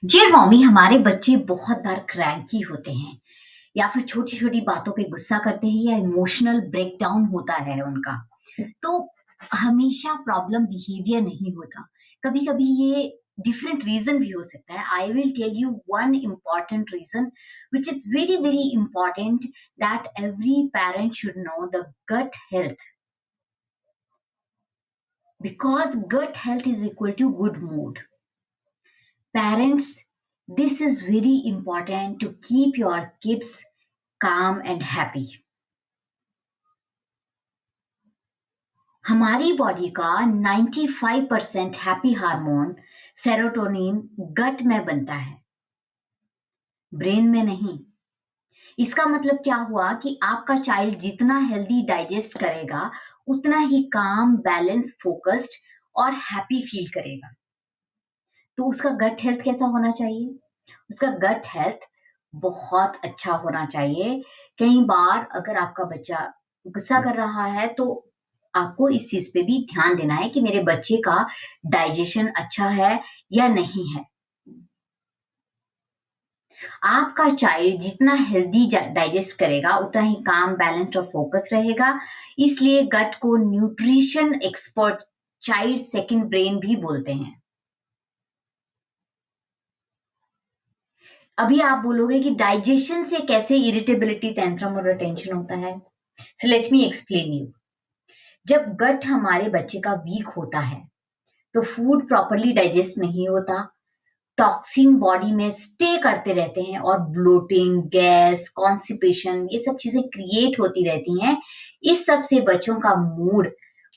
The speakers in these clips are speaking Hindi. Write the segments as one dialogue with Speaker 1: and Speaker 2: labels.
Speaker 1: डियर मॉमी, हमारे बच्चे बहुत बार क्रैंकी होते हैं या फिर छोटी-छोटी बातों पे गुस्सा करते हैं या इमोशनल ब्रेकडाउन होता है उनका। तो हमेशा प्रॉब्लम बिहेवियर नहीं होता। कभी-कभी ये डिफरेंट रीज़न भी हो सकता है। I will tell you one important reason which is very, very important that every parent should know the gut health because gut health is equal to good mood. Parents, this is very important to keep your kids calm and happy. हमारी बॉडी का 95% हैप्पी हार्मोन सेरोटोनिन गट में बनता है, ब्रेन में नहीं। इसका मतलब क्या हुआ कि आपका चाइल्ड जितना हेल्दी डाइजेस्ट करेगा, उतना ही काम, बैलेंस, फोकस्ड और हैप्पी फील करेगा। तो उसका गट हेल्थ कैसा होना चाहिए? उसका गट हेल्थ बहुत अच्छा होना चाहिए। कई बार अगर आपका बच्चा गुस्सा कर रहा है तो आपको इस चीज़ पे भी ध्यान देना है कि मेरे बच्चे का डाइजेशन अच्छा है या नहीं है। आपका चाइल्ड जितना हेल्दी डाइजेस्ट करेगा उतना ही काम, बैलेंस्ड और फोकस रहेगा। इसलिए गट को nutrition expert child second brain भी बोलते हैं। अभी आप बोलोगे कि डाइजेशन से कैसे इरिटेबिलिटी, टेंट्रम और टेंशन होता है? So let me explain you. जब गट हमारे बच्चे का वीक होता है, तो फूड प्रॉपर्ली डाइजेस्ट नहीं होता, टॉक्सिन बॉडी में स्टे करते रहते हैं और ब्लोटिंग, गैस, कॉन्स्टिपेशन ये सब चीजें क्रिएट होती रहती हैं। इस सब से बच्चों का मूड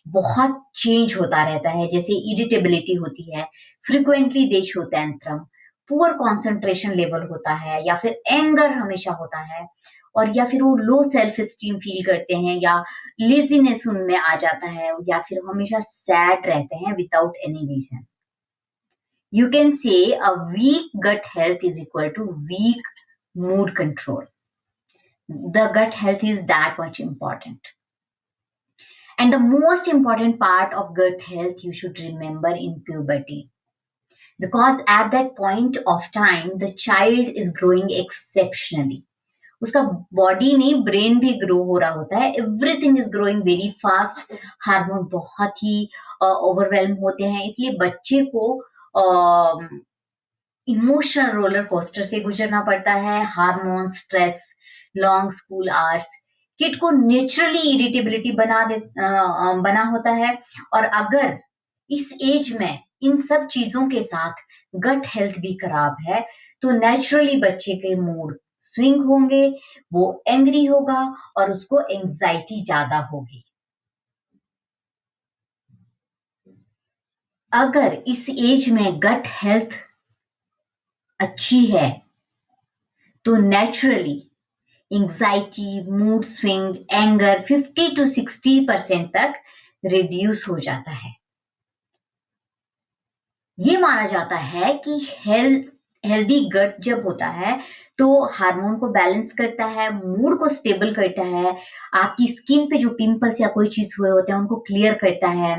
Speaker 1: बहुत चेंज होता रहता है, जैसे इरिटेबिलिटी होती है, फ्रीक्वेंटली दे show tantrum, poor concentration level होता है या फिर एंगर हमेशा होता है और या फिर वो लो सेल्फ एस्टीम फील करते हैं या लेजीनेस उनमें आ जाता है या फिर हमेशा सैड रहते हैं without any reason. You can say a weak gut health is equal to weak mood control. The gut health is that much important. And the most important part of gut health you should remember in puberty. Because at that point of time, the child is growing exceptionally. उसका बॉडी नहीं ब्रेन भी ग्रो हो रहा होता है, everything is growing very fast, hormone बहुत ही ओवरवेलम होते हैं, इसलिए बच्चे को इमोशनल रोलर कोस्टर से गुजरना पड़ता है, hormone, stress, long school hours, kid को नेचुरली इरिटेबिलिटी बना होता है। और अगर इस एज में इन सब चीजों के साथ गट हेल्थ भी खराब है, तो नेचुरली बच्चे के मूड स्विंग होंगे, वो एंग्री होगा और उसको एंजाइटी ज्यादा होगी। अगर इस एज में गट हेल्थ अच्छी है, तो naturally anxiety, mood swing, anger 50 to 60% तक रिड्यूस हो जाता है। ये माना जाता है कि हेल्दी गट जब होता है तो हार्मोन को बैलेंस करता है, मूड को स्टेबल करता है, आपकी स्किन पे जो पिंपल्स या कोई चीज हुए होते हैं उनको क्लियर करता है,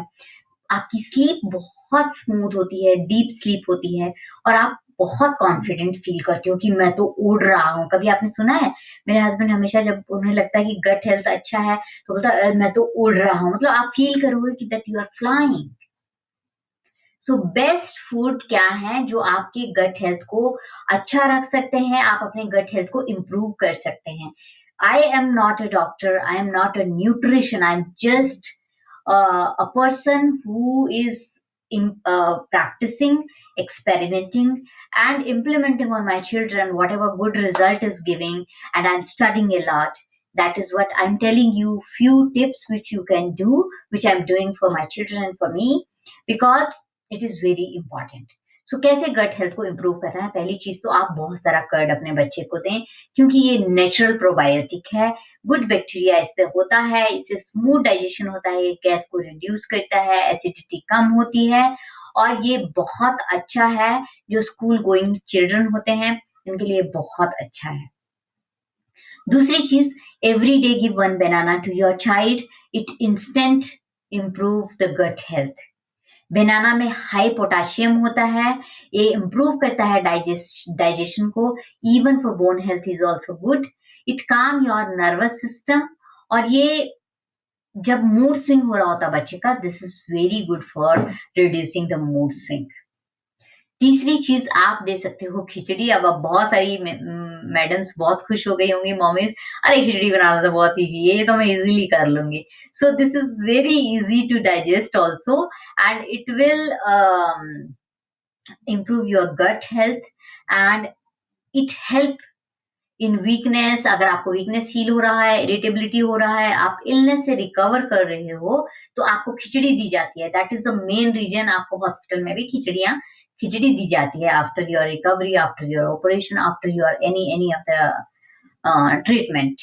Speaker 1: आपकी स्लीप बहुत स्मूथ होती है, डीप स्लीप होती है और आप बहुत कॉन्फिडेंट फील करते हो कि मैं तो उड़ रहा हूँ। कभी आपने सुना है? मेरे हस्बैंड हमेशा जब उन्हें लगता है कि गट हेल्थ अच्छा है, तो बोलता है, मैं तो उड़ रहा हूँ। मतलब आप फील करोगे कि that you are flying. So best food क्या है जो आपके गट हेल्थ को अच्छा रख सकते हैं, आप अपने गट हेल्थ को इम्प्रूव कर सकते हैं। I am not a doctor, I am not a nutrition, I am just a person who is practicing, experimenting, and implementing on my children whatever good result is giving, and I'm studying a lot. That is what I'm telling you. Few tips which you can do, which I'm doing for my children and for me, because it is very important. सो कैसे गट हेल्थ को इम्प्रूव करना है? पहली चीज तो आप बहुत सारा कर्ड अपने बच्चे को दें, क्योंकि ये नेचुरल प्रोबायोटिक है, गुड बैक्टीरिया इस पे होता है, इससे स्मूथ डाइजेशन होता है, ये गैस को रिड्यूस करता है, एसिडिटी कम होती है और ये बहुत अच्छा है जो स्कूल गोइंग चिल्ड्रन होते हैं, इनके लिए बहुत अच्छा है। दूसरी चीज, every day give one banana to your child, it instant improve the gut health. Banana में हाई पोटेशियम होता है, ये इम्प्रूव करता है डाइजेशन को, even for bone health is also good, it काम योर नर्वस सिस्टम, और ये जब मूड स्विंग हो रहा होता है बच्चे का, this is very good for reducing the mood swing. तीसरी चीज आप दे सकते हो खिचड़ी। अब बहुत सारी मैडम्स बहुत खुश हो गई होंगी, मॉमीज, अरे खिचड़ी बनाना तो बहुत इजी है, ये तो मैं इजीली कर लूंगी। So this is very easy to digest also, and it will improve your gut health, and it help in weakness. अगर आपको वीकनेस फील हो रहा है, इरिटेबिलिटी हो रहा है, आप इलनेस से रिकवर कर रहे हो, तो आपको खिचड़ी दी जाती है। That is the main reason आपको हॉस्पिटल में भी खिचड़ी दी जाती है after your recovery, after your operation, after your any of the treatment.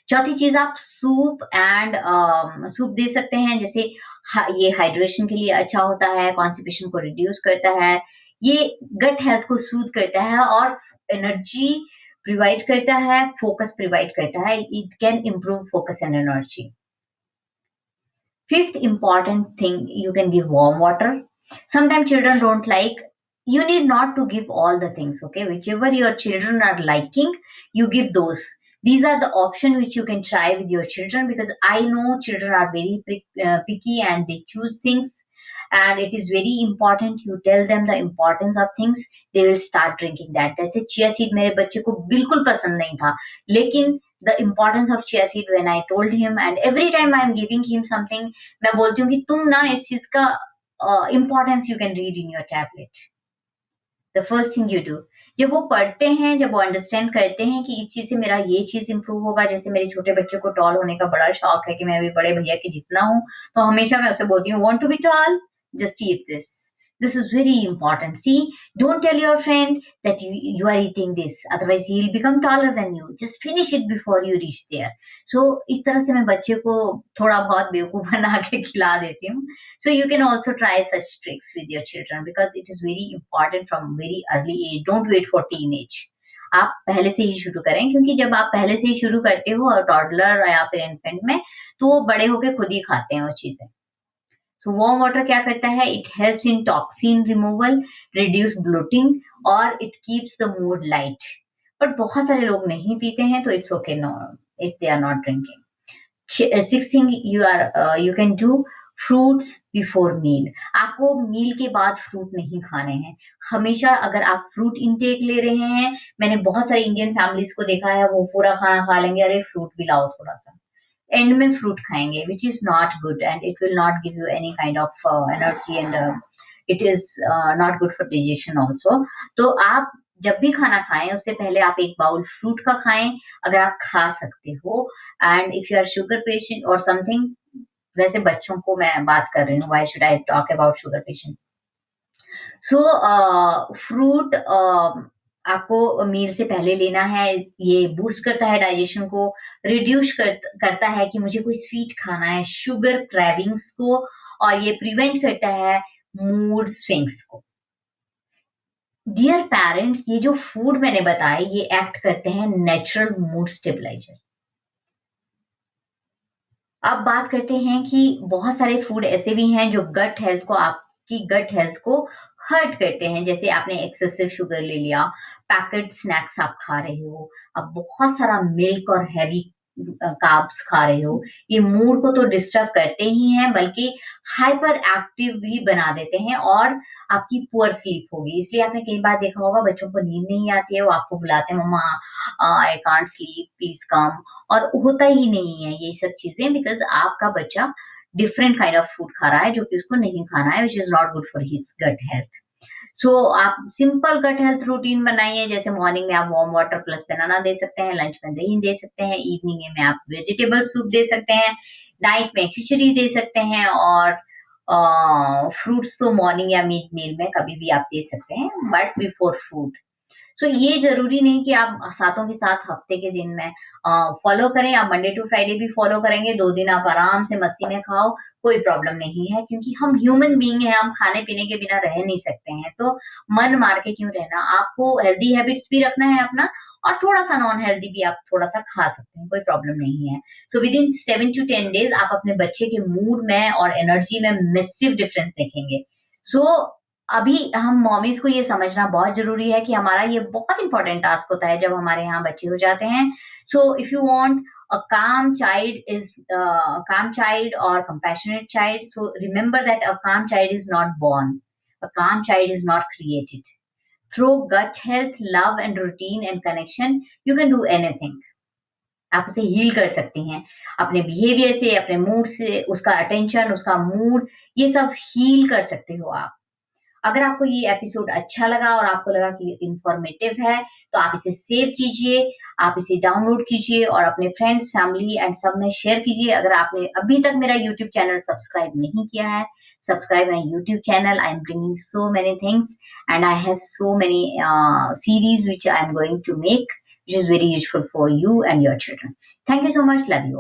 Speaker 1: चौथी चीज, आप सूप एंड सूप दे सकते हैं, जैसे ये हाइड्रेशन के लिए अच्छा होता है, कॉन्स्टिपेशन को रिड्यूस करता है, ये गट हेल्थ को सूद करता है और एनर्जी प्रोवाइड करता है, फोकस प्रोवाइड करता है, it can improve focus and energy. Fifth important thing, you can give warm water. Sometimes children don't like, you need not to give all the things, okay? Whichever your children are liking, you give those. These are the option which you can try with your children, because I know children are very picky and they choose things, and it is very important you tell them the importance of things, they will start drinking that. जैसे चिया सीड मेरे बच्चे को बिल्कुल पसंद नहीं था, लेकिन the importance of chia seed when I told him, and every time I am giving him something, मैं बोलती हूँ कि तुम ना इस चीज का importance you can read in your tablet. The first thing you do, जब वो पढ़ते हैं, जब वो अंडरस्टैंड करते हैं कि इस चीज से मेरा ये चीज इंप्रूव होगा, जैसे मेरे छोटे बच्चे को टॉल होने का बड़ा शौक है कि मैं भी बड़े भैया के जितना हूँ, तो हमेशा मैं उसे बोलती हूँ, want to be tall, just eat this, this is very important. See, don't tell your friend that you are eating this, otherwise he'll become taller than you. Just finish it before you reach there. So इस तरह से मैं बच्चे को थोड़ा बहुत बेवकूफ बना के खिला देती हूँ. So you can also try such tricks with your children, because it is very important from very early age. Don't wait for teenage. आप पहले से ही शुरू करें, क्योंकि जब आप पहले से ही शुरू करते हो और टॉडलर या फिर इन्फेंट में, तो वो बड़े होके खुद ही खाते हैं वो चीजें. सो वार्म वाटर क्या करता है, it helps in toxin removal, reduce bloating, और it keeps the mood light. But बहुत सारे लोग नहीं पीते हैं, तो it's okay no if they are not drinking. Six thing you can do, fruits before meal. आपको मील के बाद फ्रूट नहीं खाने हैं. हमेशा अगर आप फ्रूट इनटेक ले रहे हैं, मैंने बहुत सारी इंडियन फैमिलीज को देखा है, वो पूरा खाना खा लेंगे, अरे फ्रूट भी लाओ थोड़ा सा, एंड में फ्रूट खाएंगे, विच is not good, and it will not give you any kind of energy, and it is not good for digestion also. तो आप जब भी खाना खाएं, उससे पहले आप एक बाउल फ्रूट का खाएं, अगर आप खा सकते हो. And if you are sugar patient or something, वैसे बच्चों को मैं बात कर रही हूँ, why should I talk about sugar patient. So fruit आपको मील से पहले लेना है. ये बूस्ट करता है डाइजेशन को, रिड्यूस करता है कि मुझे कोई स्वीट खाना है, शुगर क्रेविंग्स को, और ये प्रिवेंट करता है मूड स्विंग्स को. डियर पेरेंट्स, ये जो फूड मैंने बताए, ये एक्ट करते हैं नेचुरल मूड स्टेबलाइजर. अब बात करते हैं कि बहुत सारे फूड ऐसे भी हैं जो गट हेल्थ को, आपकी गट हेल्थ को हर्ट करते हैं. जैसे आपने एक्सेसिव शुगर ले लिया, पैकेट स्नैक्स आप खा रहे हो, अब बहुत सारा मिल्क और हैवी कार्ब्स खा रहे हो, ये मूड को तो डिस्टर्ब करते ही हैं, बल्कि हाइपर एक्टिव भी बना देते हैं, और आपकी पुअर स्लीप होगी. इसलिए आपने कई बार देखा होगा, बच्चों को नींद नहीं आती है, वो आपको बुलाते हैं, mama I can't sleep, please come, और होता ही नहीं है ये सब चीजें, बिकॉज आपका बच्चा डिफरेंट काइंड ऑफ फूड खा रहा है, जो कि उसको नहीं खाना है, which is not good for his gut health. So आप सिंपल गट हेल्थ रूटीन बनाइए. जैसे मॉर्निंग में आप वार्म वाटर प्लस बनाना दे सकते हैं, लंच में दही दे सकते हैं, इवनिंग में आप वेजिटेबल सूप दे सकते हैं, नाइट में खिचड़ी दे सकते हैं, और फ्रूट्स तो मॉर्निंग या मिड मील में कभी भी आप दे सकते हैं, बट बिफोर फूड. सो ये जरूरी नहीं कि आप सातों के साथ हफ्ते के दिन में फॉलो करें. आप मंडे टू फ्राइडे भी फॉलो करेंगे, 2 दिन आप आराम से मस्ती में खाओ, कोई प्रॉब्लम नहीं है, क्योंकि हम ह्यूमन बीइंग हैं, हम खाने-पीने के बिना रह नहीं सकते हैं, तो मन मार के क्यों रहना? आपको हेल्दी हैबिट्स भी रखना है अपना, और थोड़ा-सा नॉन हेल्दी भी आप थोड़ा-सा खा सकते हैं, कोई प्रॉब्लम नहीं है। सो विदिन 7 टू 10 डेज़ आप अपने बच्चे के मूड में और एनर्जी में मैसिव डिफरेंस देखेंगे। सो अभी हम मॉमीज़ को ये समझना बहुत ज़रूरी है कि हमारा ये बहुत इम्पोर्टेंट टास्क होता है जब हमारे यहाँ बच्चे हो जाते हैं। So if you want a calm child or compassionate child, so remember that a calm child is not born. A calm child is not created. Through gut health, love and routine and connection, you can do anything. आप उसे हील कर सकती हैं। अपने बिहेवियर से, अपने मूड से, उसका अटेंशन, उसका मूड, ये सब हील कर सकते हो आप। अगर आपको ये एपिसोड अच्छा लगा और आपको लगा कि इन्फॉर्मेटिव है, तो आप इसे सेव कीजिए, आप इसे डाउनलोड कीजिए और अपने फ्रेंड्स, फैमिली एंड सब में शेयर कीजिए। अगर आपने अभी तक मेरा यूट्यूब चैनल सब्सक्राइब नहीं किया है, subscribe my YouTube channel. I am bringing so many things and I have so many series which I am going to make, which is very useful for you and your children. Thank you so much. Love you.